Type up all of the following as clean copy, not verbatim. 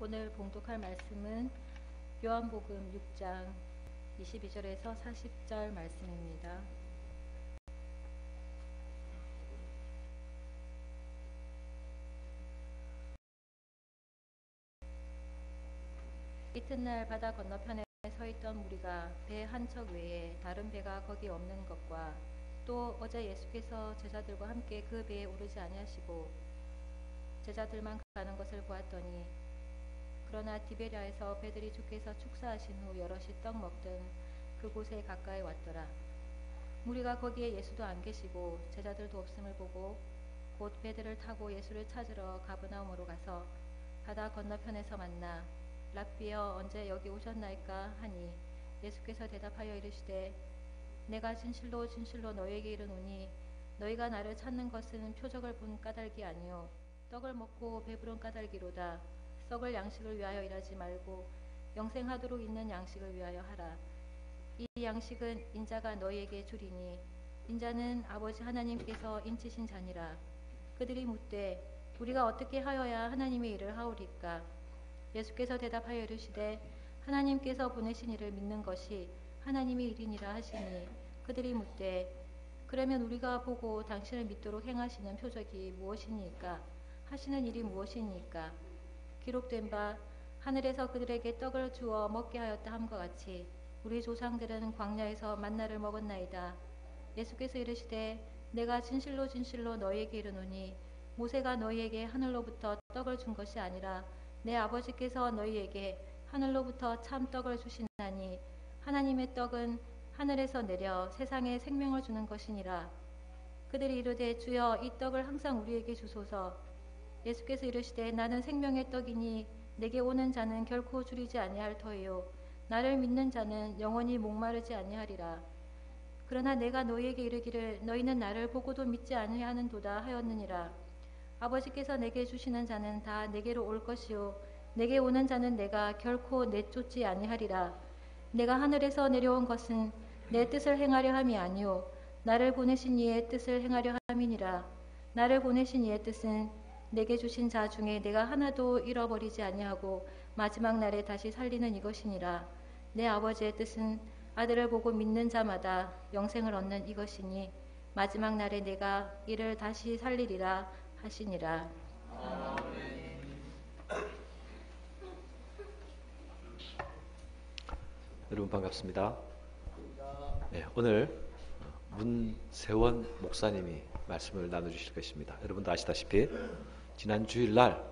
오늘 봉독할 말씀은 요한복음 6장 22절에서 40절 말씀입니다. 이튿날 바다 건너편에 서 있던 무리가 배 한 척 외에 다른 배가 거기 없는 것과 또 어제 예수께서 제자들과 함께 그 배에 오르지 아니하시고 제자들만 가는 것을 보았더니 그러나 디베랴에서 배들이 주께서 축사하신 후 여럿이 떡 먹던 그곳에 가까이 왔더라. 무리가 거기에 예수도 안 계시고 제자들도 없음을 보고 곧 배들을 타고 예수를 찾으러 가버나움으로 가서 바다 건너편에서 만나 랍비여 언제 여기 오셨나이까 하니 예수께서 대답하여 이르시되 내가 진실로 진실로 너희에게 이르노니 너희가 나를 찾는 것은 표적을 본 까닭이 아니요 떡을 먹고 배부른 까닭이로다. 썩을 양식을 위하여 일하지 말고 영생하도록 있는 양식을 위하여 하라. 이 양식은 인자가 너희에게 주리니 인자는 아버지 하나님께서 인치신 자니라. 그들이 묻되 우리가 어떻게 하여야 하나님의 일을 하오리까? 예수께서 대답하여 이르시되 하나님께서 보내신 이를 믿는 것이 하나님의 일이니라 하시니 그들이 묻되 그러면 우리가 보고 당신을 믿도록 행하시는 표적이 무엇이니까? 하시는 일이 무엇이니까? 기록된 바 하늘에서 그들에게 떡을 주어 먹게 하였다 함과 같이 우리 조상들은 광야에서 만나를 먹었나이다. 예수께서 이르시되 내가 진실로 진실로 너희에게 이르노니 모세가 너희에게 하늘로부터 떡을 준 것이 아니라 내 아버지께서 너희에게 하늘로부터 참 떡을 주시나니 하나님의 떡은 하늘에서 내려 세상에 생명을 주는 것이니라. 그들이 이르되 주여 이 떡을 항상 우리에게 주소서. 예수께서 이르시되 나는 생명의 떡이니 내게 오는 자는 결코 줄이지 아니할 터이요 나를 믿는 자는 영원히 목마르지 아니하리라. 그러나 내가 너희에게 이르기를 너희는 나를 보고도 믿지 아니하는도다 하였느니라. 아버지께서 내게 주시는 자는 다 내게로 올 것이요 내게 오는 자는 내가 결코 내쫓지 아니하리라. 내가 하늘에서 내려온 것은 내 뜻을 행하려 함이 아니요 나를 보내신 이의 뜻을 행하려 함이니라. 나를 보내신 이의 뜻은 내게 주신 자 중에 내가 하나도 잃어버리지 아니하고 마지막 날에 다시 살리는 이것이니라. 내 아버지의 뜻은 아들을 보고 믿는 자마다 영생을 얻는 이것이니 마지막 날에 내가 이를 다시 살리리라 하시니라. 여러분 반갑습니다. 네, 오늘 문세원 목사님이 말씀을 나눠주실 것입니다. 여러분도 아시다시피 지난 주일날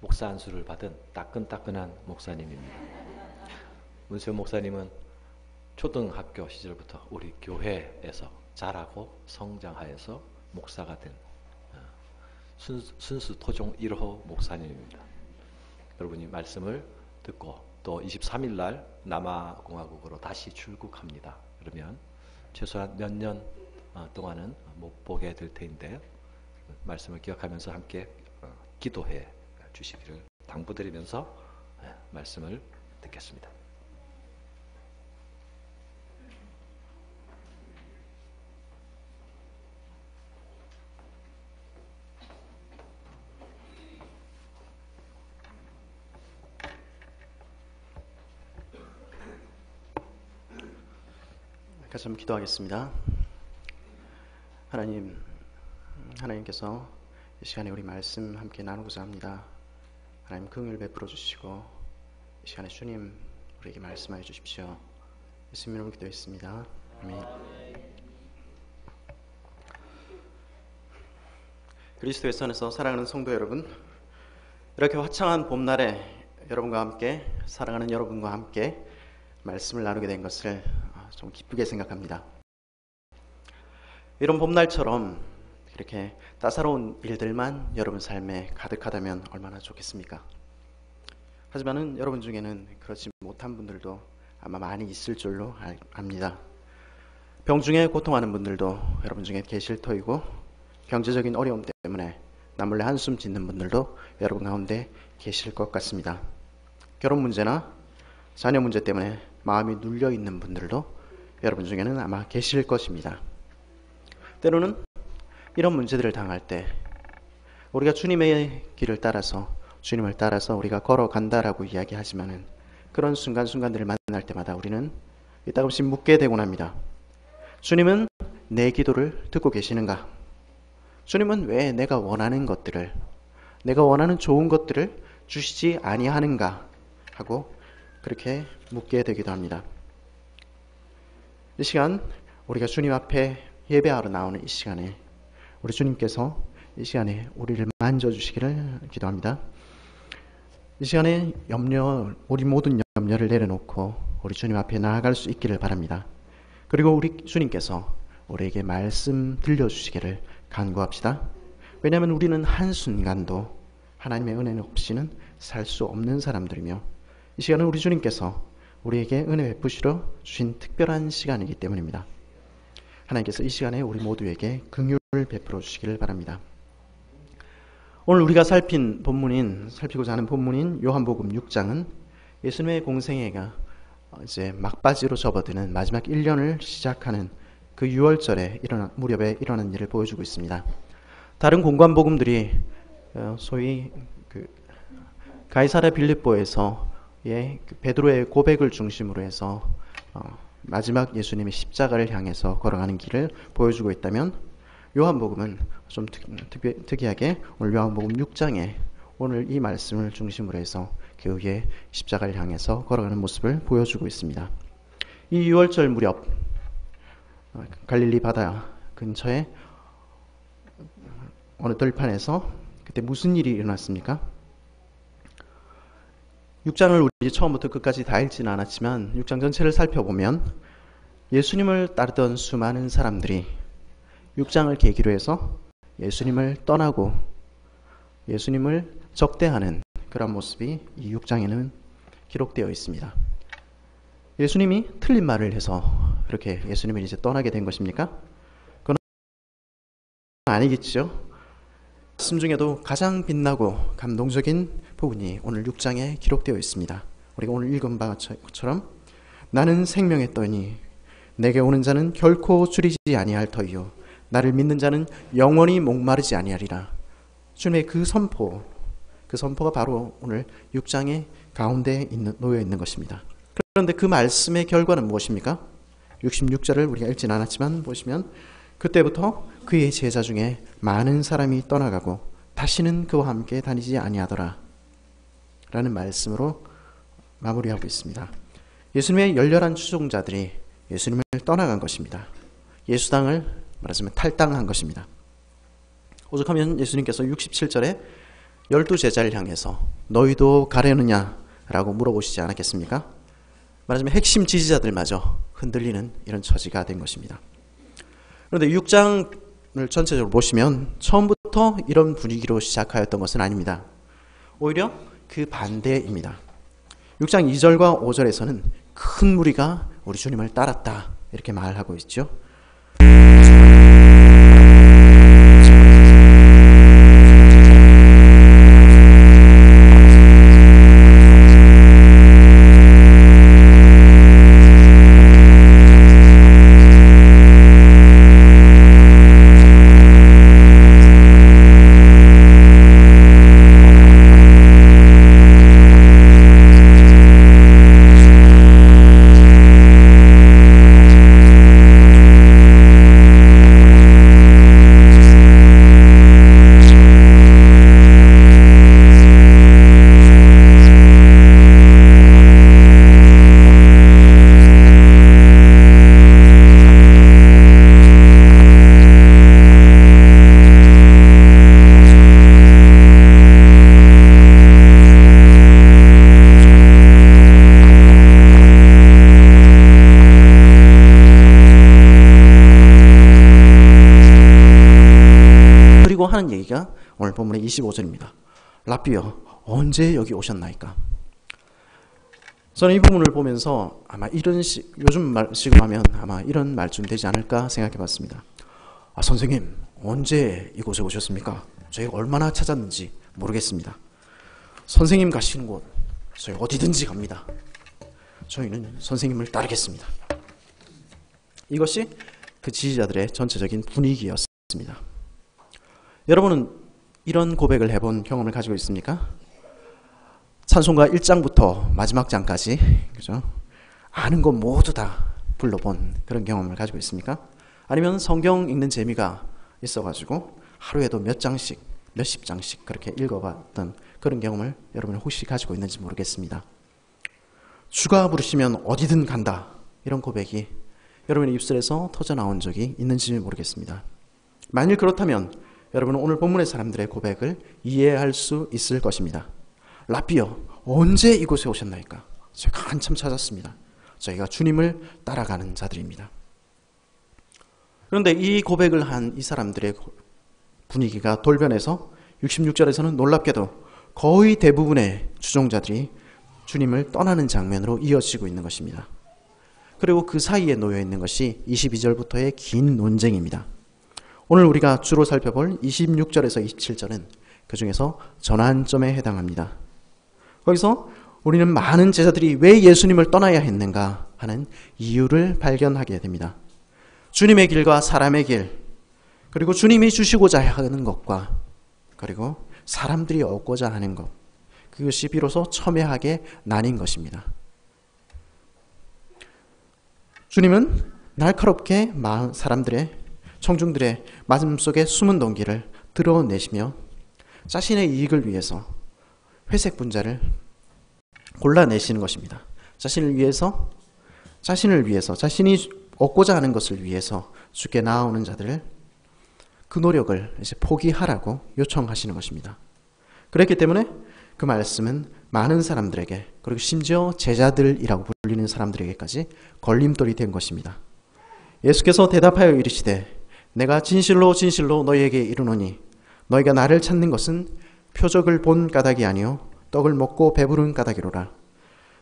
목사 안수를 받은 따끈따끈한 목사님입니다. 문세원 목사님은 초등학교 시절부터 우리 교회에서 자라고 성장하여서 목사가 된 순수 토종 1호 목사님입니다. 여러분이 말씀을 듣고 또 23일 날 남아공화국으로 다시 출국합니다. 그러면 최소한 몇 년 동안은 못 보게 될 텐데 말씀을 기억하면서 함께 기도해 주시기를 당부드리면서 말씀을 듣겠습니다. 같이 한번 기도하겠습니다. 하나님께서 이 시간에 우리 말씀 함께 나누고자 합니다. 하나님 긍휼 베풀어 주시고 이 시간에 주님 우리에게 말씀하여 주십시오. 예수님 이름으로 기도했습니다. 아멘. 그리스도의 선에서 사랑하는 성도 여러분, 이렇게 화창한 봄날에 여러분과 함께 사랑하는 여러분과 함께 말씀을 나누게 된 것을 좀 기쁘게 생각합니다. 이런 봄날처럼 이렇게 따사로운 일들만 여러분 삶에 가득하다면 얼마나 좋겠습니까? 하지만은 여러분 중에는 그렇지 못한 분들도 아마 많이 있을 줄로 압니다. 병중에 고통하는 분들도 여러분 중에 계실 터이고 경제적인 어려움 때문에 남몰래 한숨 짓는 분들도 여러분 가운데 계실 것 같습니다. 결혼 문제나 자녀 문제 때문에 마음이 눌려 있는 분들도 여러분 중에는 아마 계실 것입니다. 때로는 이런 문제들을 당할 때 우리가 주님의 길을 따라서 주님을 따라서 우리가 걸어간다라고 이야기하지만은 그런 순간순간들을 만날 때마다 우리는 이따금씩 묻게 되곤 합니다. 주님은 내 기도를 듣고 계시는가? 주님은 왜 내가 원하는 것들을, 내가 원하는 좋은 것들을 주시지 아니하는가 하고 그렇게 묻게 되기도 합니다. 이 시간 우리가 주님 앞에 예배하러 나오는 이 시간에 우리 주님께서 이 시간에 우리를 만져주시기를 기도합니다. 이 시간에 우리 모든 염려를 내려놓고 우리 주님 앞에 나아갈 수 있기를 바랍니다. 그리고 우리 주님께서 우리에게 말씀 들려주시기를 간구합시다. 왜냐하면 우리는 한순간도 하나님의 은혜 없이는 살 수 없는 사람들이며 이 시간은 우리 주님께서 우리에게 은혜 베푸시러 주신 특별한 시간이기 때문입니다. 하나님께서 이 시간에 우리 모두에게 긍휼을 베풀어 주시기를 바랍니다. 오늘 우리가 살피고자 하는 본문인 요한복음 6장은 예수님의 공생애가 이제 막바지로 접어드는 마지막 1년을 시작하는 그 6월절에 무렵에 일어난 일을 보여주고 있습니다. 다른 공관복음들이 소위 가이사랴 빌립보에서의 베드로의 고백을 중심으로 해서 마지막 예수님의 십자가를 향해서 걸어가는 길을 보여주고 있다면 요한복음은 좀 특이하게 오늘 요한복음 6장에 오늘 이 말씀을 중심으로 해서 그 위에 십자가를 향해서 걸어가는 모습을 보여주고 있습니다. 이 6월절 무렵 갈릴리 바다 근처에 어느 들판에서 그때 무슨 일이 일어났습니까? 6장을 우리 처음부터 끝까지 다 읽지는 않았지만 6장 전체를 살펴보면 예수님을 따르던 수많은 사람들이 6장을 계기로 해서 예수님을 떠나고 예수님을 적대하는 그런 모습이 이 6장에는 기록되어 있습니다. 예수님이 틀린 말을 해서 그렇게 예수님을 이제 떠나게 된 것입니까? 그건 아니겠죠. 말씀 중에도 가장 빛나고 감동적인 부분이 오늘 6장에 기록되어 있습니다. 우리가 오늘 읽은 바처럼 나는 생명의 떡이니 내게 오는 자는 결코 줄이지 아니할 터이요 나를 믿는 자는 영원히 목마르지 아니하리라. 주님의 그 선포가 바로 오늘 6장의 가운데 놓여 있는 것입니다. 그런데 그 말씀의 결과는 무엇입니까? 66절을 우리가 읽진 않았지만 보시면 그때부터 그의 제자 중에 많은 사람이 떠나가고 다시는 그와 함께 다니지 아니하더라 라는 말씀으로 마무리하고 있습니다. 예수님의 열렬한 추종자들이 예수님을 떠나간 것입니다. 예수당을 말하자면 탈당한 것입니다. 오죽하면 예수님께서 67절에 12제자를 향해서 너희도 가려느냐 라고 물어보시지 않았겠습니까? 말하자면 핵심 지지자들마저 흔들리는 이런 처지가 된 것입니다. 그런데 6장을 전체적으로 보시면 처음부터 이런 분위기로 시작하였던 것은 아닙니다. 오히려 그 반대입니다. 6장 2절과 5절에서는 큰 무리가 우리 주님을 따랐다 이렇게 말하고 있죠. 하는 얘기가 오늘 본문의 25절입니다. 랍비여 언제 여기 오셨나이까? 저는 이 부분을 보면서 아마 요즘 말식으로 하면 아마 이런 말쯤 되지 않을까 생각해 봤습니다. 선생님 언제 이곳에 오셨습니까? 저희가 얼마나 찾았는지 모르겠습니다. 선생님 가시는 곳 저희 어디든지 갑니다. 저희는 선생님을 따르겠습니다. 이것이 그 지지자들의 전체적인 분위기였습니다. 여러분은 이런 고백을 해본 경험을 가지고 있습니까? 찬송가 1장부터 마지막 장까지, 그죠? 아는 것 모두 다 불러본 그런 경험을 가지고 있습니까? 아니면 성경 읽는 재미가 있어가지고 하루에도 몇 장씩, 몇십 장씩 그렇게 읽어봤던 그런 경험을 여러분 혹시 가지고 있는지 모르겠습니다. 주가 부르시면 어디든 간다, 이런 고백이 여러분의 입술에서 터져나온 적이 있는지 모르겠습니다. 만일 그렇다면 여러분은 오늘 본문의 사람들의 고백을 이해할 수 있을 것입니다. 라삐여, 언제 이곳에 오셨나이까? 제가 한참 찾았습니다. 저희가 주님을 따라가는 자들입니다. 그런데 이 고백을 한 이 사람들의 분위기가 돌변해서 66절에서는 놀랍게도 거의 대부분의 추종자들이 주님을 떠나는 장면으로 이어지고 있는 것입니다. 그리고 그 사이에 놓여 있는 것이 22절부터의 긴 논쟁입니다. 오늘 우리가 주로 살펴볼 26절에서 27절은 그 중에서 전환점에 해당합니다. 거기서 우리는 많은 제자들이 왜 예수님을 떠나야 했는가 하는 이유를 발견하게 됩니다. 주님의 길과 사람의 길, 그리고 주님이 주시고자 하는 것과 그리고 사람들이 얻고자 하는 것, 그것이 비로소 첨예하게 나뉜 것입니다. 주님은 날카롭게 사람들의, 청중들의 마음속에 숨은 동기를 드러내시며 자신의 이익을 위해서 회색 분자를 골라내시는 것입니다. 자신을 위해서, 자신이 얻고자 하는 것을 위해서 주께 나아오는 자들을 그 노력을 이제 포기하라고 요청하시는 것입니다. 그렇기 때문에 그 말씀은 많은 사람들에게, 그리고 심지어 제자들이라고 불리는 사람들에게까지 걸림돌이 된 것입니다. 예수께서 대답하여 이르시되 내가 진실로 진실로 너희에게 이르노니 너희가 나를 찾는 것은 표적을 본 까닭이 아니요 떡을 먹고 배부른 까닭이로라.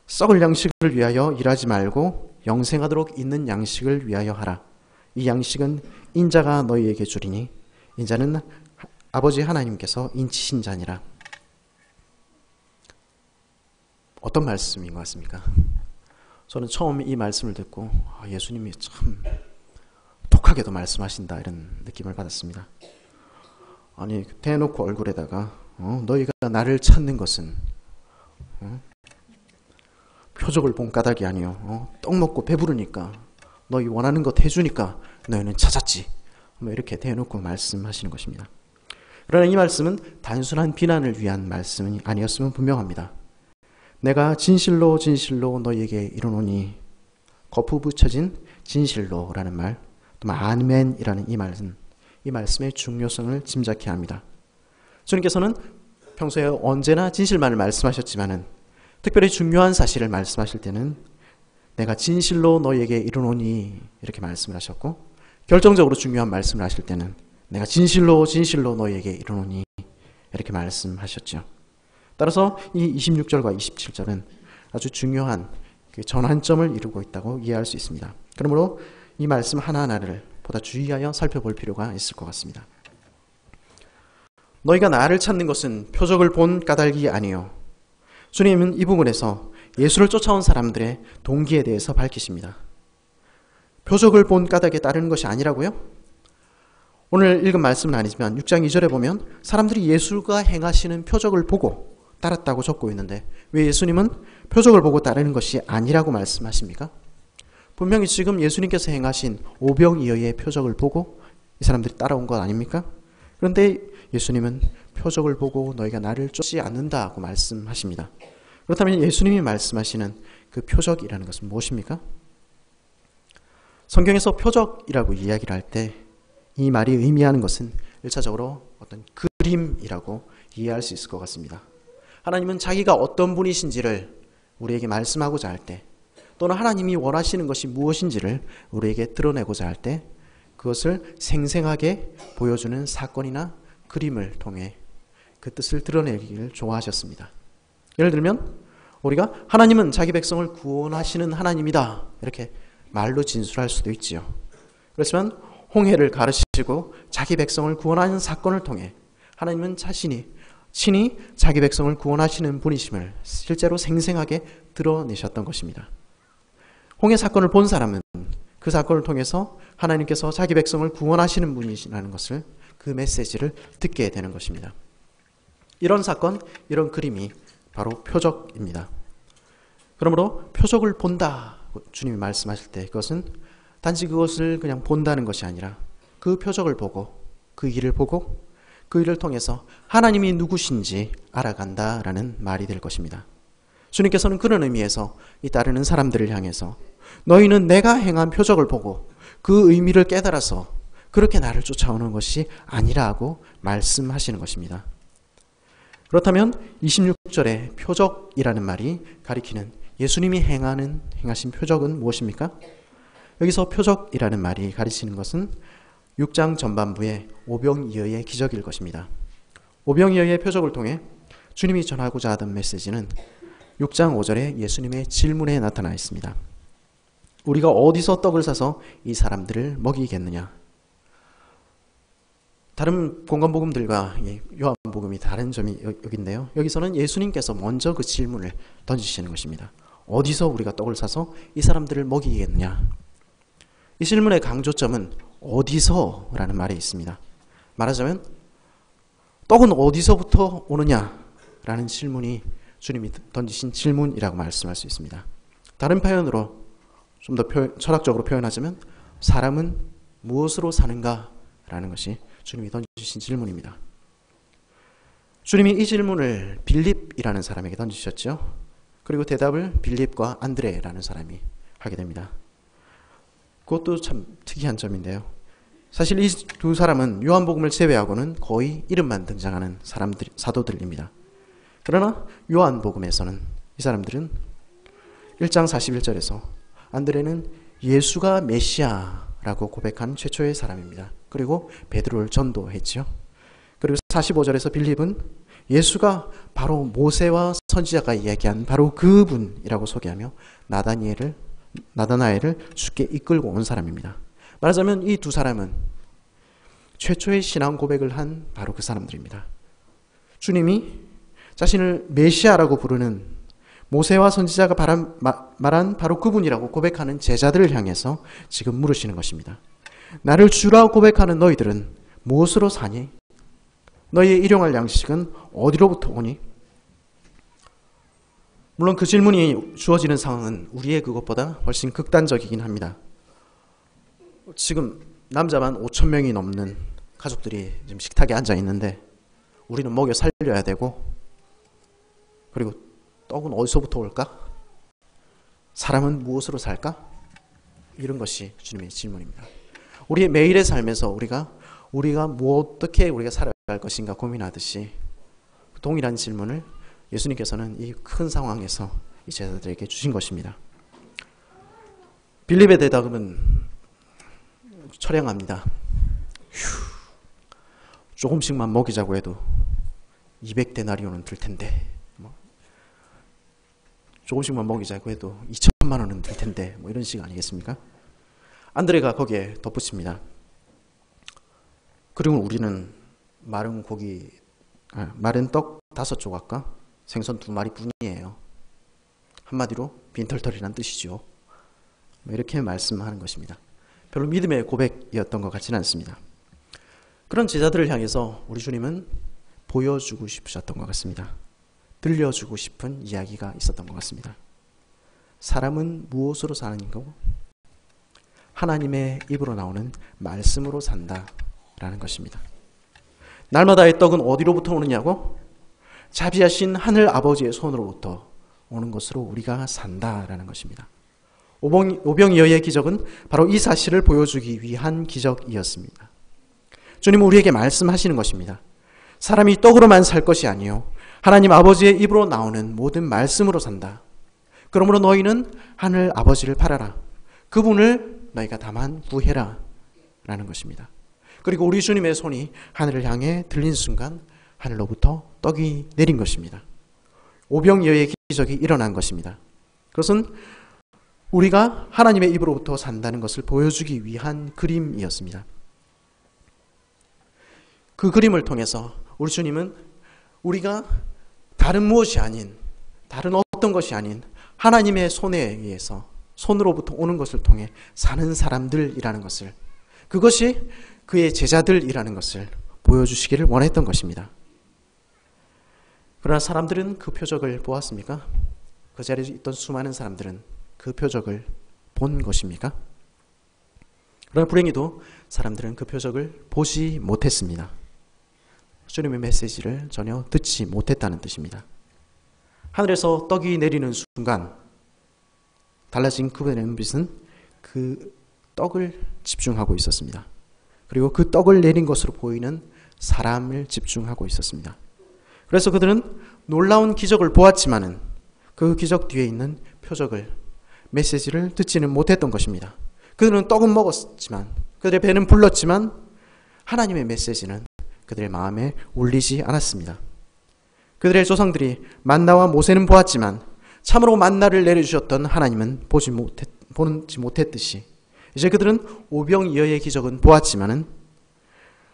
썩을 양식을 위하여 일하지 말고 영생하도록 있는 양식을 위하여 하라. 이 양식은 인자가 너희에게 주리니 인자는 아버지 하나님께서 인치신 자니라. 어떤 말씀인 것 같습니까? 저는 처음 이 말씀을 듣고 예수님이 참 독하게도 말씀하신다, 이런 느낌을 받았습니다. 아니, 대놓고 얼굴에다가 너희가 나를 찾는 것은 표적을 본 까닭이 아니요 떡 먹고 배부르니까, 너희 원하는 것 해주니까 너희는 찾았지, 이렇게 대놓고 말씀하시는 것입니다. 그러나 이 말씀은 단순한 비난을 위한 말씀이 아니었으면 분명합니다. 내가 진실로 진실로 너희에게 이르노니, 거푸 붙여진 진실로라는 말, 또 아멘이라는 이 말씀의 중요성을 짐작해야 합니다. 주님께서는 평소에 언제나 진실만을 말씀하셨지만은 특별히 중요한 사실을 말씀하실 때는 내가 진실로 너희에게 이르노니 이렇게 말씀을 하셨고, 결정적으로 중요한 말씀을 하실 때는 내가 진실로 진실로 너희에게 이르노니 이렇게 말씀하셨죠. 따라서 이 26절과 27절은 아주 중요한 그 전환점을 이루고 있다고 이해할 수 있습니다. 그러므로 이 말씀 하나하나를 보다 주의하여 살펴볼 필요가 있을 것 같습니다. 너희가 나를 찾는 것은 표적을 본 까닭이 아니요. 주님은 이 부분에서 예수를 쫓아온 사람들의 동기에 대해서 밝히십니다. 표적을 본 까닭에 따르는 것이 아니라고요? 오늘 읽은 말씀은 아니지만 6장 2절에 보면 사람들이 예수가 행하시는 표적을 보고 따랐다고 적고 있는데 왜 예수님은 표적을 보고 따르는 것이 아니라고 말씀하십니까? 분명히 지금 예수님께서 행하신 오병이어의 표적을 보고 이 사람들이 따라온 것 아닙니까? 그런데 예수님은 표적을 보고 너희가 나를 쫓지 않는다고 말씀하십니다. 그렇다면 예수님이 말씀하시는 그 표적이라는 것은 무엇입니까? 성경에서 표적이라고 이야기를 할 때 이 말이 의미하는 것은 1차적으로 어떤 그림이라고 이해할 수 있을 것 같습니다. 하나님은 자기가 어떤 분이신지를 우리에게 말씀하고자 할 때, 또는 하나님이 원하시는 것이 무엇인지를 우리에게 드러내고자 할 때 그것을 생생하게 보여주는 사건이나 그림을 통해 그 뜻을 드러내기를 좋아하셨습니다. 예를 들면 우리가 하나님은 자기 백성을 구원하시는 하나님이다 이렇게 말로 진술할 수도 있지요. 그렇지만 홍해를 가르치시고 자기 백성을 구원하는 사건을 통해 하나님은 친히 자기 백성을 구원하시는 분이심을 실제로 생생하게 드러내셨던 것입니다. 홍해 사건을 본 사람은 그 사건을 통해서 하나님께서 자기 백성을 구원하시는 분이라는 것을, 그 메시지를 듣게 되는 것입니다. 이런 사건, 이런 그림이 바로 표적입니다. 그러므로 표적을 본다 주님이 말씀하실 때 그것은 단지 그것을 그냥 본다는 것이 아니라 그 표적을 보고 그 일을 보고 그 일을 통해서 하나님이 누구신지 알아간다라는 말이 될 것입니다. 주님께서는 그런 의미에서 이 따르는 사람들을 향해서 너희는 내가 행한 표적을 보고 그 의미를 깨달아서 그렇게 나를 쫓아오는 것이 아니라고 말씀하시는 것입니다. 그렇다면 26절에 표적이라는 말이 가리키는 예수님이 행하신 표적은 무엇입니까? 여기서 표적이라는 말이 가리키는 것은 6장 전반부의 오병이어의 기적일 것입니다. 오병이어의 표적을 통해 주님이 전하고자 하던 메시지는 6장 5절에 예수님의 질문에 나타나 있습니다. 우리가 어디서 떡을 사서 이 사람들을 먹이겠느냐? 다른 공간복음들과 요한복음이 다른 점이 여기인데요. 여기서는 예수님께서 먼저 그 질문을 던지시는 것입니다. 어디서 우리가 떡을 사서 이 사람들을 먹이겠느냐? 이 질문의 강조점은 어디서라는 말에 있습니다. 말하자면 떡은 어디서부터 오느냐라는 질문이 주님이 던지신 질문이라고 말씀할 수 있습니다. 다른 표현으로 좀 더 철학적으로 표현하자면 사람은 무엇으로 사는가라는 것이 주님이 던지신 질문입니다. 주님이 이 질문을 빌립이라는 사람에게 던지셨죠. 그리고 대답을 빌립과 안드레라는 사람이 하게 됩니다. 그것도 참 특이한 점인데요. 사실 이 두 사람은 요한복음을 제외하고는 거의 이름만 등장하는 사도들입니다. 그러나 요한복음에서는 이 사람들은 1장 41절에서 안드레는 예수가 메시아라고 고백한 최초의 사람입니다. 그리고 베드로를 전도했죠. 그리고 45절에서 빌립은 예수가 바로 모세와 선지자가 이야기한 바로 그분이라고 소개하며 나다나엘을 주께 이끌고 온 사람입니다. 말하자면 이 두 사람은 최초의 신앙 고백을 한 바로 그 사람들입니다. 주님이 자신을 메시아라고 부르는 모세와 선지자가 말한 바로 그분이라고 고백하는 제자들을 향해서 지금 물으시는 것입니다. 나를 주라고 고백하는 너희들은 무엇으로 사니? 너희의 일용할 양식은 어디로부터 오니? 물론 그 질문이 주어지는 상황은 우리의 그것보다 훨씬 극단적이긴 합니다. 지금 남자만 5,000명이 넘는 가족들이 지금 식탁에 앉아 있는데 우리는 먹여 살려야 되고, 그리고 떡은 어디서부터 올까? 사람은 무엇으로 살까? 이런 것이 주님의 질문입니다. 우리의 매일의 삶에서 우리가 어떻게 우리가 살아갈 것인가 고민하듯이 동일한 질문을 예수님께서는 이 큰 상황에서 이 제자들에게 주신 것입니다. 빌립의 대답은 처량합니다. 조금씩만 먹이자고 해도 200데나리온은 들 텐데, 조금씩만 먹이자고 해도 2천만 원은 들 텐데, 이런 식 아니겠습니까? 안드레가 거기에 덧붙입니다. 그리고 우리는 마른 떡 5조각과 생선 2마리 뿐이에요. 한마디로 빈털털이란 뜻이죠. 이렇게 말씀하는 것입니다. 별로 믿음의 고백이었던 것 같지는 않습니다. 그런 제자들을 향해서 우리 주님은 보여주고 싶으셨던 것 같습니다. 들려주고 싶은 이야기가 있었던 것 같습니다. 사람은 무엇으로 사는 거고 하나님의 입으로 나오는 말씀으로 산다라는 것입니다. 날마다의 떡은 어디로부터 오느냐고? 자비하신 하늘 아버지의 손으로부터 오는 것으로 우리가 산다라는 것입니다. 오병이어의 기적은 바로 이 사실을 보여주기 위한 기적이었습니다. 주님은 우리에게 말씀하시는 것입니다. 사람이 떡으로만 살 것이 아니요 하나님 아버지의 입으로 나오는 모든 말씀으로 산다. 그러므로 너희는 하늘 아버지를 바라라. 그분을 너희가 다만 구해라 라는 것입니다. 그리고 우리 주님의 손이 하늘을 향해 들린 순간 하늘로부터 떡이 내린 것입니다. 오병이어의 기적이 일어난 것입니다. 그것은 우리가 하나님의 입으로부터 산다는 것을 보여주기 위한 그림이었습니다. 그 그림을 통해서 우리 주님은 우리가 다른 무엇이 아닌, 다른 어떤 것이 아닌 하나님의 손에 의해서, 손으로부터 오는 것을 통해 사는 사람들이라는 것을, 그것이 그의 제자들이라는 것을 보여주시기를 원했던 것입니다. 그러나 사람들은 그 표적을 보았습니까? 그 자리에 있던 수많은 사람들은 그 표적을 본 것입니까? 그러나 불행히도 사람들은 그 표적을 보지 못했습니다. 주님의 메시지를 전혀 듣지 못했다는 뜻입니다. 하늘에서 떡이 내리는 순간 달라진 그분의 눈빛은 그 떡을 집중하고 있었습니다. 그리고 그 떡을 내린 것으로 보이는 사람을 집중하고 있었습니다. 그래서 그들은 놀라운 기적을 보았지만은 그 기적 뒤에 있는 표적을, 메시지를 듣지는 못했던 것입니다. 그들은 떡은 먹었지만, 그들의 배는 불렀지만 하나님의 메시지는 그들의 마음에 울리지 않았습니다. 그들의 조상들이 만나와 모세는 보았지만 참으로 만나를 내려주셨던 하나님은 보지 못했듯이 이제 그들은 오병이어의 기적은 보았지만은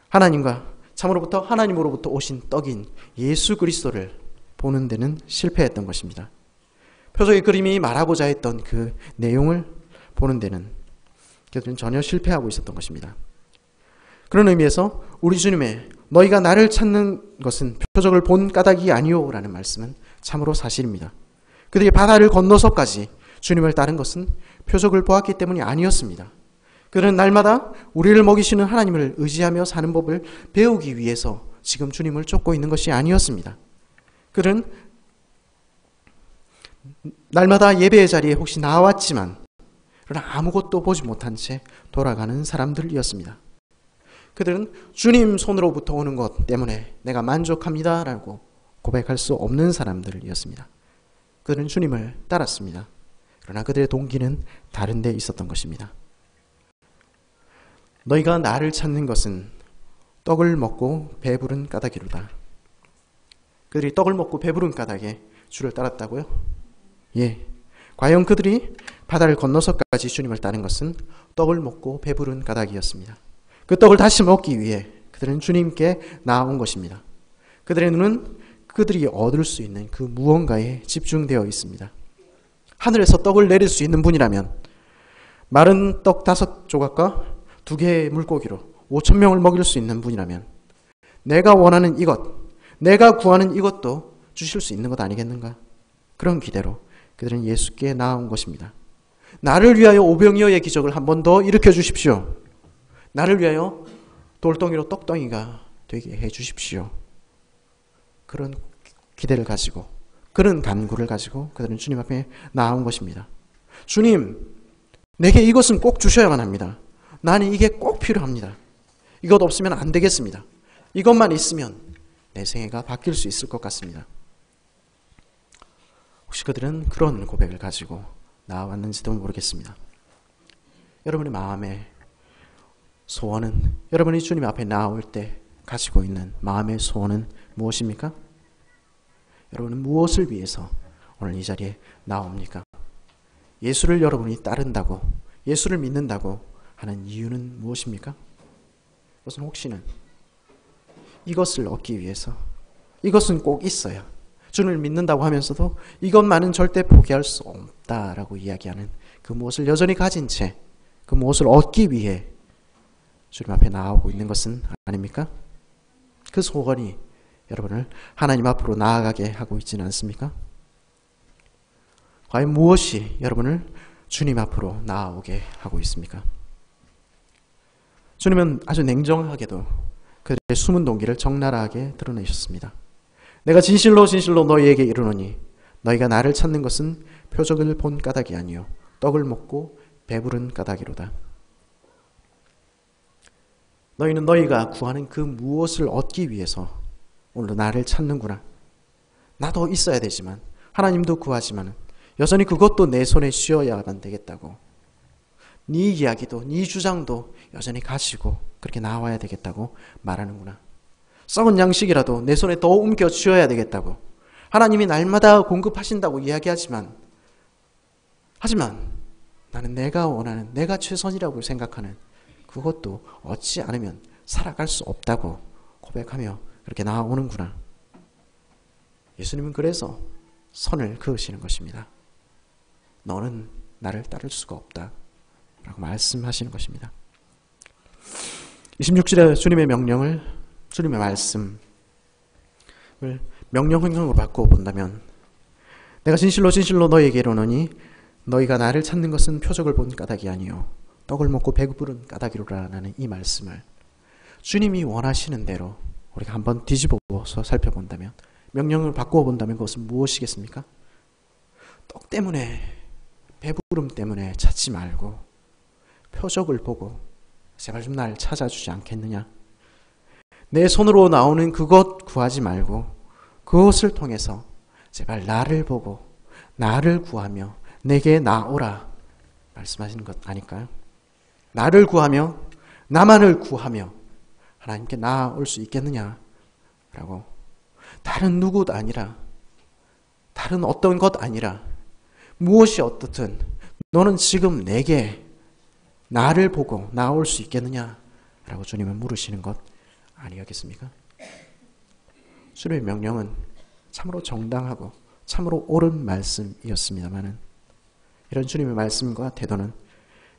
하나님으로부터 오신 떡인 예수 그리스도를 보는 데는 실패했던 것입니다. 표적의 그림이 말하고자 했던 그 내용을 보는 데는 그들은 전혀 실패하고 있었던 것입니다. 그런 의미에서 우리 주님의 너희가 나를 찾는 것은 표적을 본 까닭이 아니오 라는 말씀은 참으로 사실입니다. 그들이 바다를 건너서까지 주님을 따른 것은 표적을 보았기 때문이 아니었습니다. 그들은 날마다 우리를 먹이시는 하나님을 의지하며 사는 법을 배우기 위해서 지금 주님을 쫓고 있는 것이 아니었습니다. 그들은 날마다 예배의 자리에 혹시 나왔지만 그러나 아무것도 보지 못한 채 돌아가는 사람들이었습니다. 그들은 주님 손으로부터 오는 것 때문에 내가 만족합니다 라고 고백할 수 없는 사람들이었습니다. 그들은 주님을 따랐습니다. 그러나 그들의 동기는 다른 데 있었던 것입니다. 너희가 나를 찾는 것은 떡을 먹고 배부른 까닭이로다. 그들이 떡을 먹고 배부른 까닭에 주를 따랐다고요? 예. 과연 그들이 바다를 건너서까지 주님을 따른 것은 떡을 먹고 배부른 까닭이었습니다. 그 떡을 다시 먹기 위해 그들은 주님께 나아온 것입니다. 그들의 눈은 그들이 얻을 수 있는 그 무언가에 집중되어 있습니다. 하늘에서 떡을 내릴 수 있는 분이라면 마른 떡 5조각과 2개의 물고기로 5,000명을 먹일 수 있는 분이라면 내가 원하는 이것, 내가 구하는 이것도 주실 수 있는 것 아니겠는가? 그런 기대로 그들은 예수께 나아온 것입니다. 나를 위하여 오병이어의 기적을 한 번 더 일으켜 주십시오. 나를 위하여 돌덩이로 떡덩이가 되게 해 주십시오. 그런 기대를 가지고, 그런 간구를 가지고 그들은 주님 앞에 나아온 것입니다. 주님, 내게 이것은 꼭 주셔야만 합니다. 나는 이게 꼭 필요합니다. 이것 없으면 안 되겠습니다. 이것만 있으면 내 생애가 바뀔 수 있을 것 같습니다. 혹시 그들은 그런 고백을 가지고 나왔는지도 모르겠습니다. 여러분의 마음의 소원은, 여러분이 주님 앞에 나올 때 가지고 있는 마음의 소원은 무엇입니까? 여러분은 무엇을 위해서 오늘 이 자리에 나옵니까? 예수를 여러분이 따른다고, 예수를 믿는다고 하는 이유는 무엇입니까? 그것은 혹시는 이것을 얻기 위해서, 이것은 꼭 있어야, 주님을 믿는다고 하면서도 이것만은 절대 포기할 수 없다라고 이야기하는 그 무엇을 여전히 가진 채 그 무엇을 얻기 위해 주님 앞에 나오고 있는 것은 아닙니까? 그 소원이 여러분을 하나님 앞으로 나아가게 하고 있지는 않습니까? 과연 무엇이 여러분을 주님 앞으로 나아오게 하고 있습니까? 주님은 아주 냉정하게도 그들의 숨은 동기를 적나라하게 드러내셨습니다. 내가 진실로 진실로 너희에게 이르노니 너희가 나를 찾는 것은 표적을 본 까닭이 아니요 떡을 먹고 배부른 까닭이로다. 너희는 너희가 구하는 그 무엇을 얻기 위해서 오늘 나를 찾는구나. 나도 있어야 되지만, 하나님도 구하지만 여전히 그것도 내 손에 쥐어야만 되겠다고, 네 이야기도 네 주장도 여전히 가지고 그렇게 나와야 되겠다고 말하는구나. 썩은 양식이라도 내 손에 더 옮겨 쥐어야 되겠다고, 하나님이 날마다 공급하신다고 이야기하지만, 하지만 나는 내가 원하는, 내가 최선이라고 생각하는 그것도 얻지 않으면 살아갈 수 없다고 고백하며 그렇게 나아오는구나. 예수님은 그래서 선을 그으시는 것입니다. 너는 나를 따를 수가 없다 라고 말씀하시는 것입니다. 26절에 주님의 명령을, 주님의 말씀을 명령행동으로 바꾸어 본다면 내가 진실로 진실로 너희에게 이르노니 너희가 나를 찾는 것은 표적을 본 까닭이 아니요 떡을 먹고 배부른 까닭이로라는 이 말씀을 주님이 원하시는 대로 우리가 한번 뒤집어서 살펴본다면, 명령을 바꾸어 본다면 그것은 무엇이겠습니까? 떡 때문에, 배부름 때문에 찾지 말고 표적을 보고 제발 좀 날 찾아주지 않겠느냐? 내 손으로 나오는 그것 구하지 말고 그것을 통해서 제발 나를 보고 나를 구하며 내게 나오라 말씀하시는 것 아닐까요? 나를 구하며 나만을 구하며 하나님께 나아올 수 있겠느냐라고, 다른 누구도 아니라 다른 어떤 것 아니라 무엇이 어떻든 너는 지금 내게 나를 보고 나올 수 있겠느냐라고 주님은 물으시는 것 아니었겠습니까? 주님의 명령은 참으로 정당하고 참으로 옳은 말씀이었습니다마는 이런 주님의 말씀과 태도는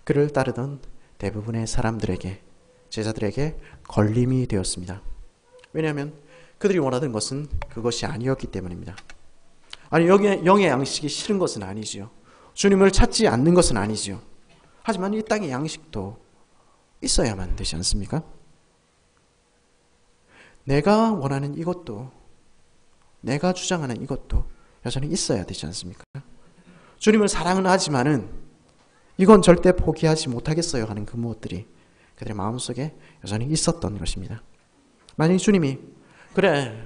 그를 따르던 대부분의 사람들에게, 제자들에게 걸림이 되었습니다. 왜냐하면 그들이 원하던 것은 그것이 아니었기 때문입니다. 아니, 영의 양식이 싫은 것은 아니지요. 주님을 찾지 않는 것은 아니지요. 하지만 이 땅의 양식도 있어야만 되지 않습니까? 내가 원하는 이것도, 내가 주장하는 이것도 여전히 있어야 되지 않습니까? 주님을 사랑은 하지만은 이건 절대 포기하지 못하겠어요 하는 그 무엇들이 그들의 마음속에 여전히 있었던 것입니다. 만약에 주님이 그래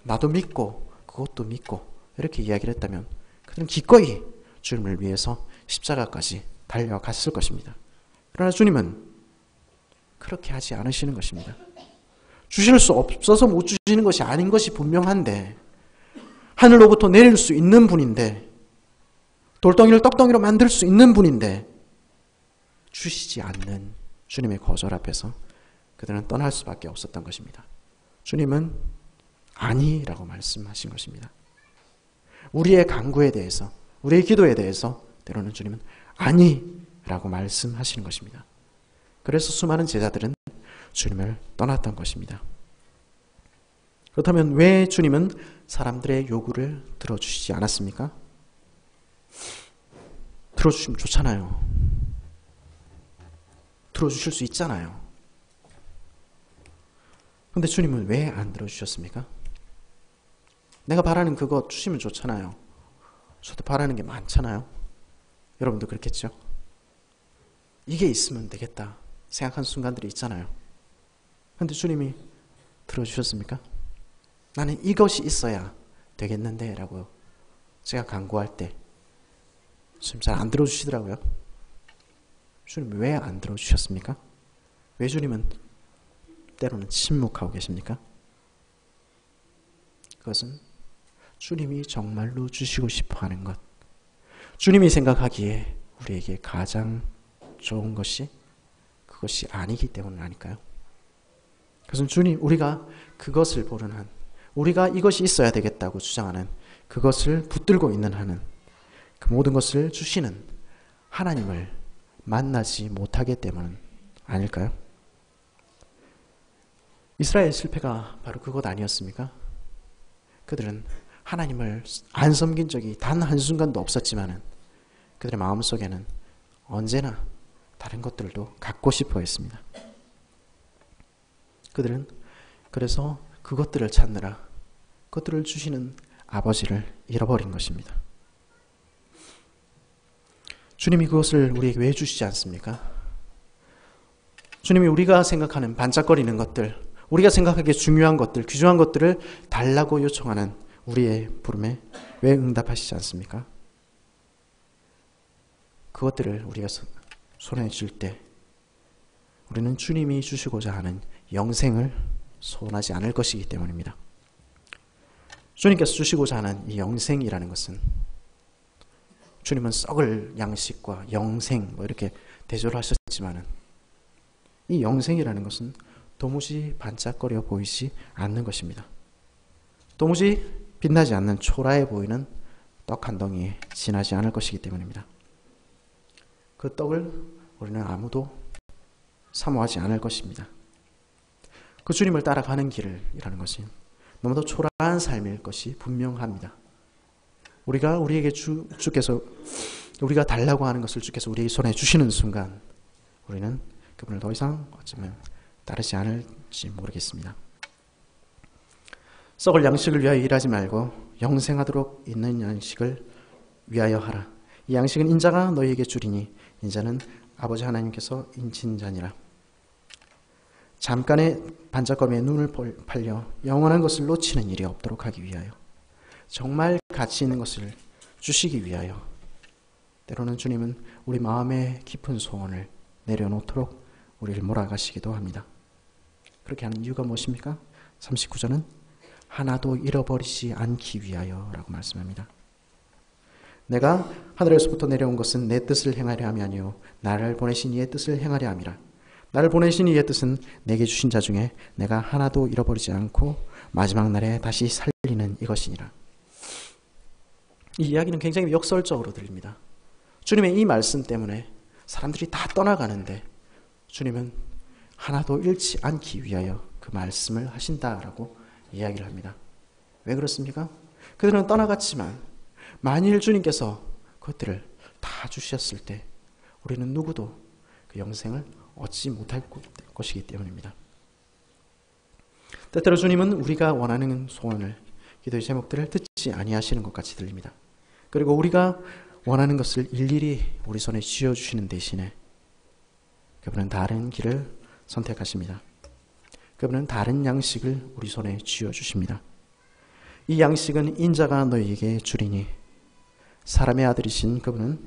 나도 믿고 그것도 믿고 이렇게 이야기를 했다면 그들은 기꺼이 주님을 위해서 십자가까지 달려갔을 것입니다. 그러나 주님은 그렇게 하지 않으시는 것입니다. 주실 수 없어서 못 주시는 것이 아닌 것이 분명한데, 하늘로부터 내릴 수 있는 분인데, 돌덩이를 떡덩이로 만들 수 있는 분인데 주시지 않는 주님의 거절 앞에서 그들은 떠날 수밖에 없었던 것입니다. 주님은 아니라고 말씀하신 것입니다. 우리의 간구에 대해서, 우리의 기도에 대해서 때로는 주님은 아니라고 말씀하시는 것입니다. 그래서 수많은 제자들은 주님을 떠났던 것입니다. 그렇다면 왜 주님은 사람들의 요구를 들어주시지 않았습니까? 들어주시면 좋잖아요. 들어주실 수 있잖아요. 근데 주님은 왜 안 들어주셨습니까? 내가 바라는 그거 주시면 좋잖아요. 저도 바라는 게 많잖아요. 여러분도 그렇겠죠? 이게 있으면 되겠다 생각한 순간들이 있잖아요. 근데 주님이 들어주셨습니까? 나는 이것이 있어야 되겠는데 라고 제가 간구할 때 주님 잘 안 들어주시더라고요. 주님 왜 안 들어주셨습니까? 왜 주님은 때로는 침묵하고 계십니까? 그것은 주님이 정말로 주시고 싶어하는 것, 주님이 생각하기에 우리에게 가장 좋은 것이 그것이 아니기 때문 아닐까요? 그것은 주님, 우리가 그것을 보는 한, 우리가 이것이 있어야 되겠다고 주장하는 그것을 붙들고 있는 한은 그 모든 것을 주시는 하나님을 만나지 못하기 때문 아닐까요? 이스라엘 실패가 바로 그것 아니었습니까? 그들은 하나님을 안 섬긴 적이 단 한순간도 없었지만은 그들의 마음속에는 언제나 다른 것들도 갖고 싶어 했습니다. 그들은 그래서 그것들을 찾느라 그것들을 주시는 아버지를 잃어버린 것입니다. 주님이 그것을 우리에게 왜 주시지 않습니까? 주님이 우리가 생각하는 반짝거리는 것들, 우리가 생각하기에 중요한 것들, 귀중한 것들을 달라고 요청하는 우리의 부름에 왜 응답하시지 않습니까? 그것들을 우리가 손에 줄 때 우리는 주님이 주시고자 하는 영생을 소원하지 않을 것이기 때문입니다. 주님께서 주시고자 하는 이 영생이라는 것은, 주님은 썩을 양식과 영생 이렇게 대조를 하셨지만은 이 영생이라는 것은 도무지 반짝거려 보이지 않는 것입니다. 도무지 빛나지 않는 초라해 보이는 떡 한 덩이에 지나지 않을 것이기 때문입니다. 그 떡을 우리는 아무도 사모하지 않을 것입니다. 그 주님을 따라가는 길이라는 것이 너무도 초라한 삶일 것이 분명합니다. 우리에게 주께서 우리가 달라고 하는 것을 주께서 우리의 손에 주시는 순간 우리는 그분을 더 이상 어쩌면 따르지 않을지 모르겠습니다. 썩을 양식을 위하여 일하지 말고 영생하도록 있는 양식을 위하여 하라. 이 양식은 인자가 너희에게 주리니 인자는 아버지 하나님께서 인친 자니라. 잠깐의 반짝거림에 눈을 팔려 영원한 것을 놓치는 일이 없도록 하기 위하여, 정말 가치 있는 것을 주시기 위하여, 때로는 주님은 우리 마음의 깊은 소원을 내려놓도록 우리를 몰아가시기도 합니다. 그렇게 하는 이유가 무엇입니까? 39절은 하나도 잃어버리지 않기 위하여 라고 말씀합니다. 내가 하늘에서부터 내려온 것은 내 뜻을 행하려 함이 아니요 나를 보내신 이의 뜻을 행하려 함이라. 나를 보내신 이의 뜻은 내게 주신 자 중에 내가 하나도 잃어버리지 않고 마지막 날에 다시 살리는 이것이니라. 이 이야기는 굉장히 역설적으로 들립니다. 주님의 이 말씀 때문에 사람들이 다 떠나가는데 주님은 하나도 잃지 않기 위하여 그 말씀을 하신다라고 이야기를 합니다. 왜 그렇습니까? 그들은 떠나갔지만 만일 주님께서 그것들을 다 주셨을 때 우리는 누구도 그 영생을 얻지 못할 것이기 때문입니다. 때때로 주님은 우리가 원하는 소원을, 기도의 제목들을 듣지 아니하시는 것 같이 들립니다. 그리고 우리가 원하는 것을 일일이 우리 손에 쥐어주시는 대신에 그분은 다른 길을 선택하십니다. 그분은 다른 양식을 우리 손에 쥐어주십니다. 이 양식은 인자가 너희에게 주리니, 사람의 아들이신 그분은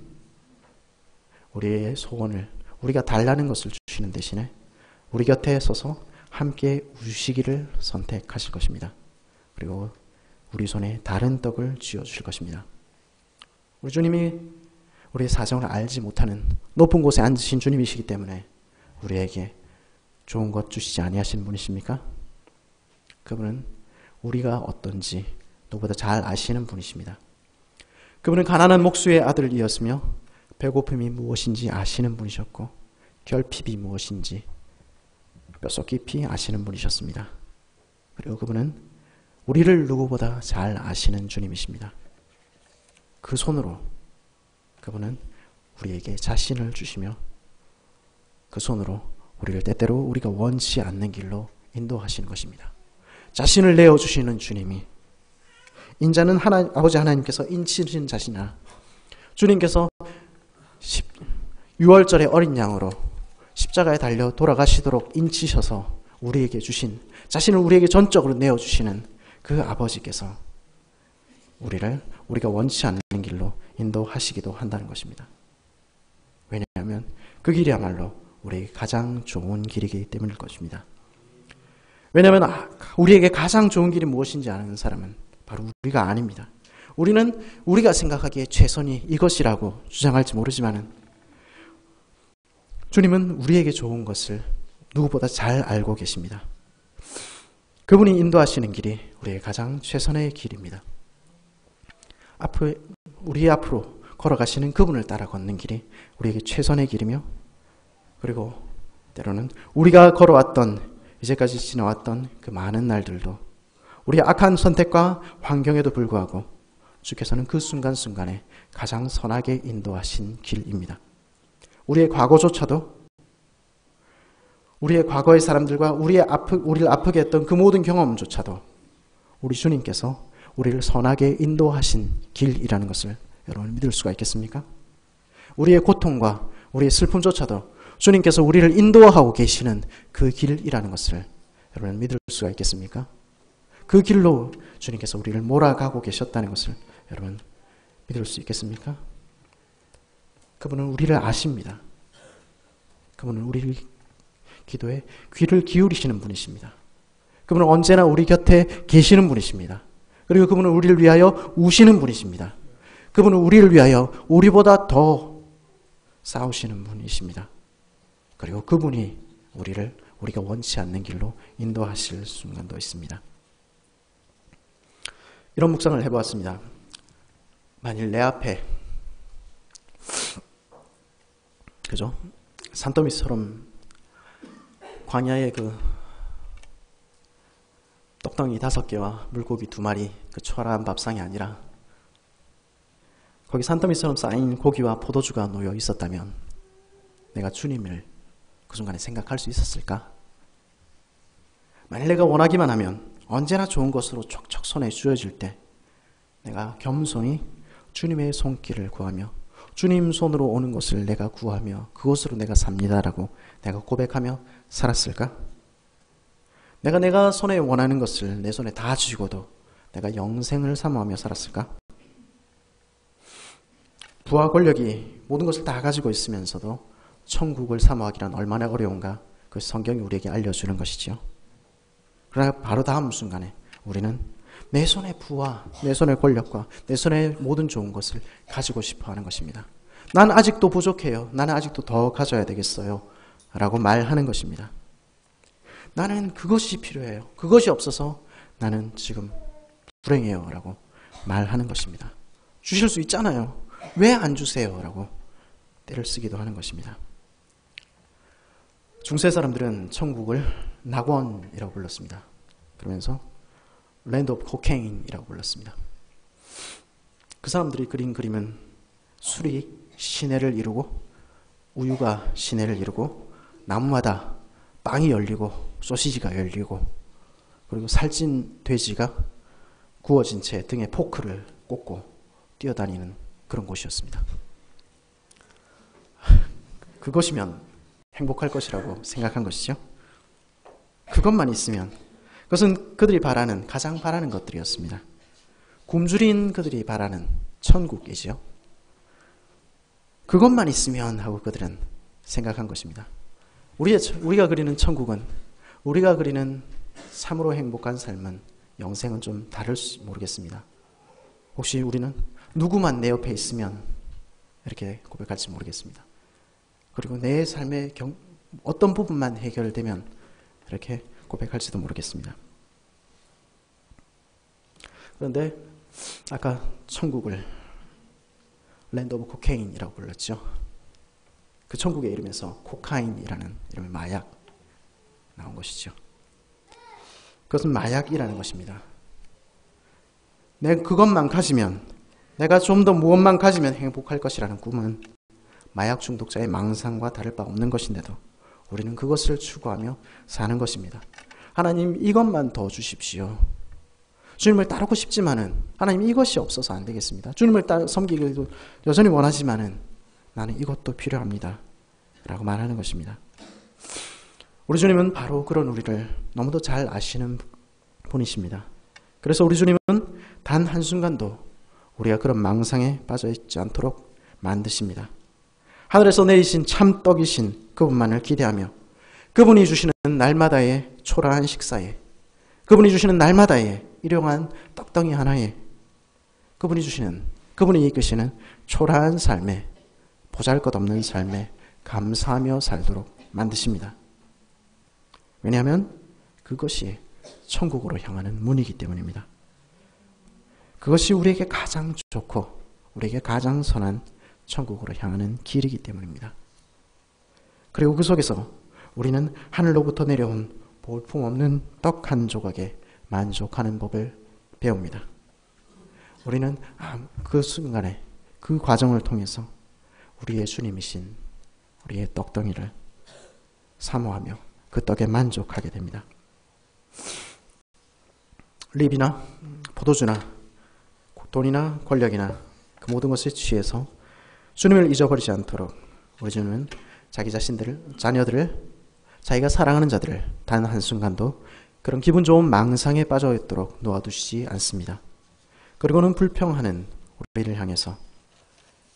우리의 소원을, 우리가 달라는 것을 주시는 대신에 우리 곁에 서서 함께 우시기를 선택하실 것입니다. 그리고 우리 손에 다른 떡을 쥐어주실 것입니다. 우리 주님이 우리의 사정을 알지 못하는 높은 곳에 앉으신 주님이시기 때문에 우리에게 좋은 것 주시지 아니하신 분이십니까? 그분은 우리가 어떤지 누구보다 잘 아시는 분이십니다. 그분은 가난한 목수의 아들이었으며 배고픔이 무엇인지 아시는 분이셨고 결핍이 무엇인지 뼛속 깊이 아시는 분이셨습니다. 그리고 그분은 우리를 누구보다 잘 아시는 주님이십니다. 그 손으로 그분은 우리에게 자신을 주시며 그 손으로 우리를 때때로 우리가 원치 않는 길로 인도하시는 것입니다. 자신을 내어주시는 주님이, 인자는 아버지 하나님께서 인치신 자시나 주님께서 6월절의 어린 양으로 십자가에 달려 돌아가시도록 인치셔서 우리에게 주신, 자신을 우리에게 전적으로 내어주시는 그 아버지께서 우리가 원치 않는 길로 인도하시기도 한다는 것입니다. 왜냐하면 그 길이야말로 우리에게 가장 좋은 길이기 때문일 것입니다. 왜냐하면 우리에게 가장 좋은 길이 무엇인지 아는 사람은 바로 우리가 아닙니다. 우리는 우리가 생각하기에 최선이 이것이라고 주장할지 모르지만은 주님은 우리에게 좋은 것을 누구보다 잘 알고 계십니다. 그분이 인도하시는 길이 우리의 가장 최선의 길입니다. 우리 앞으로 걸어가시는 그분을 따라 걷는 길이 우리에게 최선의 길이며, 그리고 때로는 우리가 걸어왔던, 이제까지 지나왔던 그 많은 날들도 우리의 악한 선택과 환경에도 불구하고 주께서는 그 순간순간에 가장 선하게 인도하신 길입니다. 우리의 과거조차도, 우리의 과거의 사람들과 우리를 아프게 했던 그 모든 경험조차도 우리 주님께서 우리를 선하게 인도하신 길이라는 것을 여러분 믿을 수가 있겠습니까? 우리의 고통과 우리의 슬픔조차도 주님께서 우리를 인도하고 계시는 그 길이라는 것을 여러분 믿을 수가 있겠습니까? 그 길로 주님께서 우리를 몰아가고 계셨다는 것을 여러분 믿을 수 있겠습니까? 그분은 우리를 아십니다. 그분은 우리 기도에 귀를 기울이시는 분이십니다. 그분은 언제나 우리 곁에 계시는 분이십니다. 그리고 그분은 우리를 위하여 우시는 분이십니다. 그분은 우리를 위하여 우리보다 더 싸우시는 분이십니다. 그리고 그분이 우리가 원치 않는 길로 인도하실 순간도 있습니다. 이런 묵상을 해보았습니다. 만일 내 앞에 산더미처럼 광야의 그 떡덩이 5개와 물고기 2마리, 그 초라한 밥상이 아니라 거기 산더미처럼 쌓인 고기와 포도주가 놓여 있었다면 내가 주님을 그 순간에 생각할 수 있었을까? 만일 내가 원하기만 하면 언제나 좋은 것으로 촉촉 손에 쥐어질 때 내가 겸손히 주님의 손길을 구하며 주님 손으로 오는 것을 내가 구하며 그것으로 내가 삽니다라고 내가 고백하며 살았을까? 내가 손에 원하는 것을 내 손에 다 쥐고도 내가 영생을 사모하며 살았을까? 부와 권력이 모든 것을 다 가지고 있으면서도 천국을 사모하기란 얼마나 어려운가, 그 성경이 우리에게 알려주는 것이지요. 그러나 바로 다음 순간에 우리는 내 손의 부와 내 손의 권력과 내 손의 모든 좋은 것을 가지고 싶어 하는 것입니다. 난 아직도 부족해요. 나는 아직도 더 가져야 되겠어요. 라고 말하는 것입니다. 나는 그것이 필요해요. 그것이 없어서 나는 지금 불행해요. 라고 말하는 것입니다. 주실 수 있잖아요. 왜 안 주세요? 라고 때를 쓰기도 하는 것입니다. 중세 사람들은 천국을 낙원이라고 불렀습니다. 그러면서 랜드 오브 코케인이라고 불렀습니다. 그 사람들이 그린 그림은 술이 시내를 이루고 우유가 시내를 이루고 나무마다 빵이 열리고 소시지가 열리고 그리고 살찐 돼지가 구워진 채 등에 포크를 꽂고 뛰어다니는 그런 곳이었습니다. 그것이면 행복할 것이라고 생각한 것이죠. 그것만 있으면, 그것은 그들이 가장 바라는 것들이었습니다. 굶주린 그들이 바라는 천국이지요. 그것만 있으면 하고 그들은 생각한 것입니다. 우리가 그리는 천국은, 우리가 그리는 참으로 행복한 삶은, 영생은 좀 다를지 모르겠습니다. 혹시 우리는 누구만 내 옆에 있으면 이렇게 고백할지 모르겠습니다. 그리고 내 삶의 어떤 부분만 해결되면 이렇게 고백할지도 모르겠습니다. 그런데 아까 천국을 랜드 오브 코케인이라고 불렀죠. 그 천국의 이름에서 코카인이라는 이름의 마약 나온 것이죠. 그것은 마약이라는 것입니다. 내가 그것만 가지면, 내가 좀 더 무엇만 가지면 행복할 것이라는 꿈은 마약 중독자의 망상과 다를 바 없는 것인데도 우리는 그것을 추구하며 사는 것입니다. 하나님, 이것만 더 주십시오. 주님을 따르고 싶지만은 하나님, 이것이 없어서 안 되겠습니다. 주님을 섬기기도 여전히 원하지만은 나는 이것도 필요합니다. 라고 말하는 것입니다. 우리 주님은 바로 그런 우리를 너무도 잘 아시는 분이십니다. 그래서 우리 주님은 단 한순간도 우리가 그런 망상에 빠져있지 않도록 만드십니다. 하늘에서 내리신 참 떡이신 그분만을 기대하며 그분이 주시는 날마다의 초라한 식사에, 그분이 주시는 날마다의 일용한 떡덩이 하나에, 그분이 이끄시는 초라한 삶에, 보잘것없는 삶에 감사하며 살도록 만드십니다. 왜냐하면 그것이 천국으로 향하는 문이기 때문입니다. 그것이 우리에게 가장 좋고 우리에게 가장 선한 천국으로 향하는 길이기 때문입니다. 그리고 그 속에서 우리는 하늘로부터 내려온 볼품없는 떡 한 조각에 만족하는 법을 배웁니다. 우리는 그 순간에, 그 과정을 통해서 우리의 주님이신 우리의 떡덩이를 사모하며 그 떡에 만족하게 됩니다. 립이나 포도주나 돈이나 권력이나 그 모든 것에 취해서 주님을 잊어버리지 않도록 우리 주님은 자기 자녀들을, 자기가 사랑하는 자들을 단 한순간도 그런 기분 좋은 망상에 빠져 있도록 놓아두시지 않습니다. 그리고는 불평하는 우리를 향해서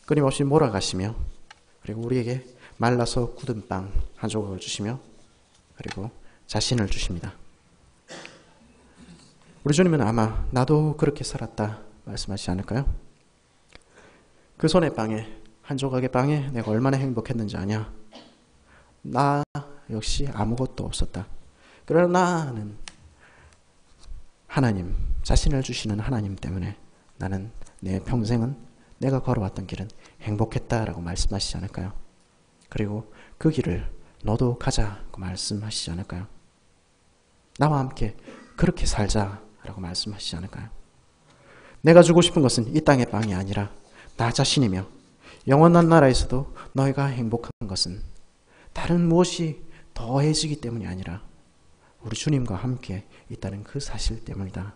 끊임없이 몰아가시며, 그리고 우리에게 말라서 굳은 빵 한 조각을 주시며, 그리고 자신을 주십니다. 우리 주님은 아마 나도 그렇게 살았다 말씀하시지 않을까요? 그 손의 빵에, 한 조각의 빵에 내가 얼마나 행복했는지 아냐? 나 역시 아무것도 없었다. 그러나 나는 하나님, 자신을 주시는 하나님 때문에 나는 내 평생은, 내가 걸어왔던 길은 행복했다라고 말씀하시지 않을까요? 그리고 그 길을 너도 가자고 말씀하시지 않을까요? 나와 함께 그렇게 살자라고 말씀하시지 않을까요? 내가 주고 싶은 것은 이 땅의 빵이 아니라 나 자신이며 영원한 나라에서도 너희가 행복한 것은 다른 무엇이 더해지기 때문이 아니라 우리 주님과 함께 있다는 그 사실 때문이다.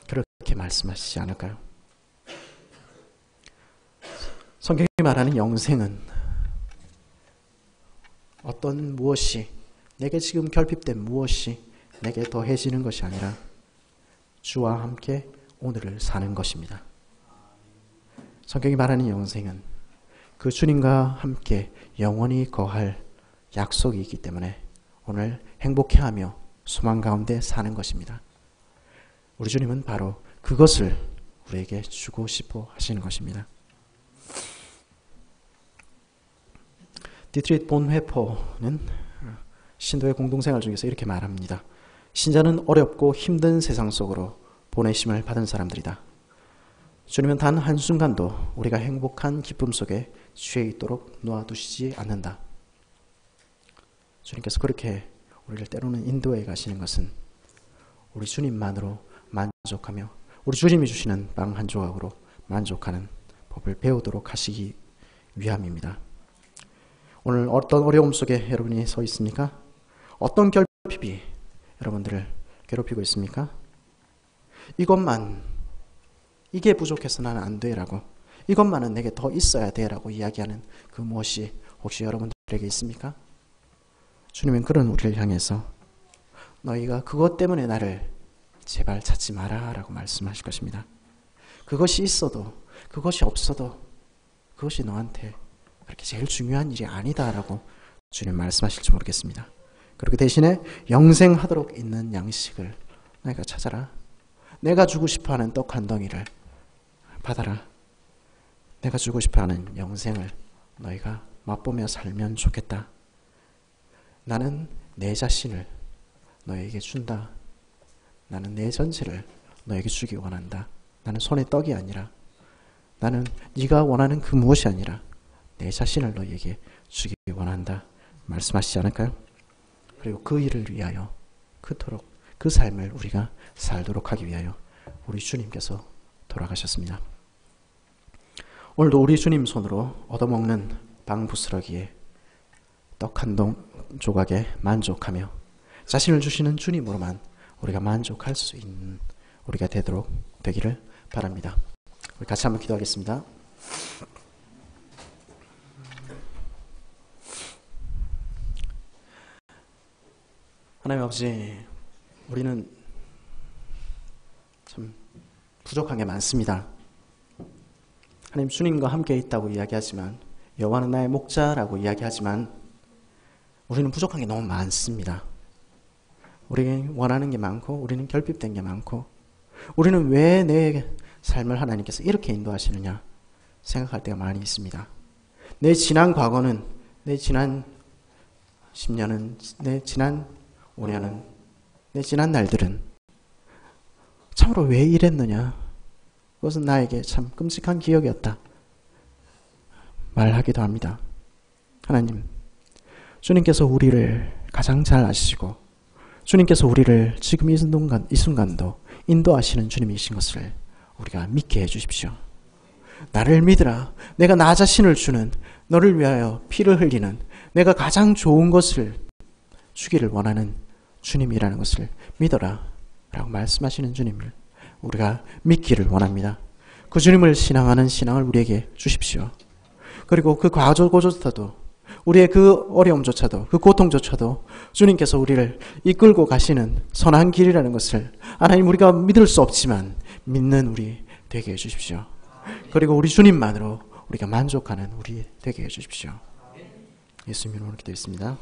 그렇게 말씀하시지 않을까요? 성경이 말하는 영생은 어떤 무엇이, 내게 지금 결핍된 무엇이 내게 더해지는 것이 아니라 주와 함께 오늘을 사는 것입니다. 성경이 말하는 영생은 그 주님과 함께 영원히 거할 약속이 있기 때문에 오늘 행복해하며 소망 가운데 사는 것입니다. 우리 주님은 바로 그것을 우리에게 주고 싶어 하시는 것입니다. 디트리히 본회퍼는 신도의 공동생활 중에서 이렇게 말합니다. 신자는 어렵고 힘든 세상 속으로 보내심을 받은 사람들이다. 주님은 단 한순간도 우리가 행복한 기쁨 속에 취해 있도록 놓아두시지 않는다. 주님께서 그렇게 우리를 때로는 인도해 가시는 것은 우리 주님만으로 만족하며 우리 주님이 주시는 빵 한 조각으로 만족하는 법을 배우도록 하시기 위함입니다. 오늘 어떤 어려움 속에 여러분이 서 있습니까? 어떤 결핍이 여러분들을 괴롭히고 있습니까? 이게 부족해서 나는 안 돼라고, 이것만은 내게 더 있어야 돼라고 이야기하는 그 무엇이 혹시 여러분들에게 있습니까? 주님은 그런 우리를 향해서 너희가 그것 때문에 나를 제발 찾지 마라 라고 말씀하실 것입니다. 그것이 있어도 그것이 없어도 그것이 너한테 그렇게 제일 중요한 일이 아니다라고 주님 말씀하실지 모르겠습니다. 그리고 대신에 영생하도록 있는 양식을 너희가 찾아라. 내가 주고 싶어하는 떡 한 덩이를 받아라. 내가 주고 싶어하는 영생을 너희가 맛보며 살면 좋겠다. 나는 내 자신을 너에게 준다. 나는 내 전체를 너에게 주기 원한다. 나는 손에 떡이 아니라, 나는 네가 원하는 그 무엇이 아니라 내 자신을 너에게 주기 원한다. 말씀하시지 않을까요? 그리고 그 일을 위하여 그토록 그 삶을 우리가 살도록 하기 위하여 우리 주님께서 돌아가셨습니다. 오늘도 우리 주님 손으로 얻어먹는 빵 부스러기에 떡 한 조각에 만족하며 자신을 주시는 주님으로만 우리가 만족할 수 있는 우리가 되기를 바랍니다. 우리 같이 한번 기도하겠습니다. 하나님 아버지, 우리는 참 부족한 게 많습니다. 하나님, 주님과 함께 있다고 이야기하지만, 여호와는 나의 목자라고 이야기하지만 우리는 부족한 게 너무 많습니다. 우리가 원하는 게 많고, 우리는 결핍된 게 많고, 우리는 왜 내 삶을 하나님께서 이렇게 인도하시느냐 생각할 때가 많이 있습니다. 내 지난 과거는, 내 지난 10년은, 내 지난 5년은, 내 지난 날들은 참으로 왜 이랬느냐, 그것은 나에게 참 끔찍한 기억이었다 말하기도 합니다. 하나님, 주님께서 우리를 가장 잘 아시고 주님께서 우리를 지금 이 순간도 인도하시는 주님이신 것을 우리가 믿게 해주십시오. 나를 믿으라. 내가 나 자신을 주는, 너를 위하여 피를 흘리는, 내가 가장 좋은 것을 주기를 원하는 주님이라는 것을 믿어라 라고 말씀하시는 주님을 우리가 믿기를 원합니다. 그 주님을 신앙하는 신앙을 우리에게 주십시오. 그리고 그 과거조차도, 우리의 그 어려움조차도, 그 고통조차도 주님께서 우리를 이끌고 가시는 선한 길이라는 것을 하나님, 우리가 믿을 수 없지만 믿는 우리 되게 해주십시오. 그리고 우리 주님만으로 우리가 만족하는 우리 되게 해주십시오. 예수님 이름으로 기도했습니다.